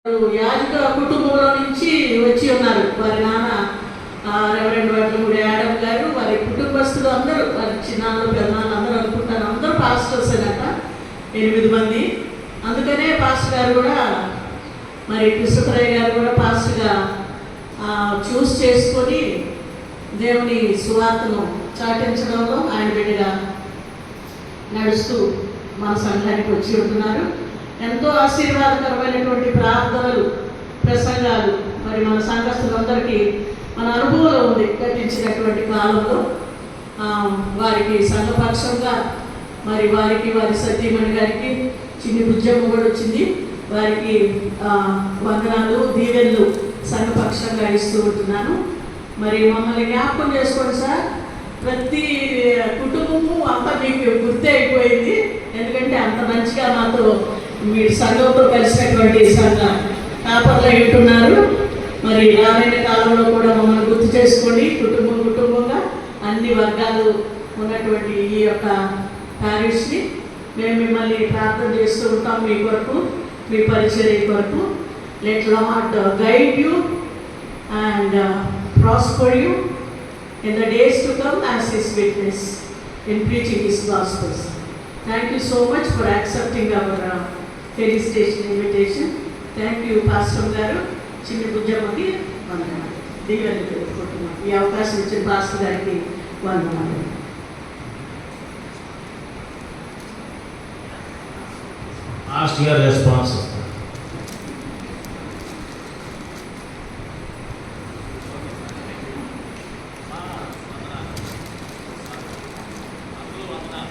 యాజక కుటుంబంలో నుంచి వచ్చి ఉన్నారు. వారి నాన్న రెవరెండ్ వడ్లమూడి యాడమ్ గారు, వారి కుటుంబస్తులు అందరూ, వారి చిన్నాళ్ళు పెద్దనాళ్ళు అందరూ అనుకుంటారు, అందరూ పాస్టర్స్ అనట, 8 మంది. అందుకనే పాస్టర్ గారు కూడా, మరి కృష్ణప్రయ్య గారు కూడా పాస్టర్గా చూస్ చేసుకొని దేవుని సువార్తను చాటించడంలో ఆయన బిడ్డగా నడుస్తూ మన సంఘానికి వచ్చి ఉంటున్నారు. ఎంతో ఆశీర్వాదకరమైనటువంటి ప్రార్థనలు, ప్రసంగాలు మరి మన సంఘస్థులందరికీ మన అనుభవంలో ఉంది. గతించినటువంటి కాలంలో వారికి సంఘపక్షంగా మరి వారి సతీమణి గారికి చిన్ని బుజ్జమ్మ కూడా వచ్చింది. వారికి వందనాలు, దీవెనలు సంఘపక్షంగా ఇస్తూ ఉంటున్నాను. మరి మమ్మల్ని జ్ఞాపకం చేసుకోండి సార్. ప్రతి కుటుంబము అంతా మీకు గుర్తే అయిపోయింది. ఎందుకంటే అంత మంచిగా మాతో మీరు సంఘంతో కలిసినటువంటి సంఘ కాపర్లు ఉంటున్నారు. మరి రాబోయే కాలంలో కూడా మమ్మల్ని గుర్తు చేసుకోండి. కుటుంబంగా అన్ని వర్గాలు ఉన్నటువంటి ఈ యొక్క ప్యారిష్ని మేము మిమ్మల్ని ప్రార్థన చేస్తూ ఉంటాం. మీ కొరకు, మీ పరిచర్య కొరకు. Let lord guide you and prosper you in the days to come as his witness in preaching his gospels. Thank you so much for accepting our felicitation invitation. Thank you Pastor garu, chinni bujjamaki vandanalu, దీవెనలు తెలుపుకుంటున్నాం. ఈ అవకాశం ఇచ్చిన pastor గారికి వందనాలు. Ask your responses.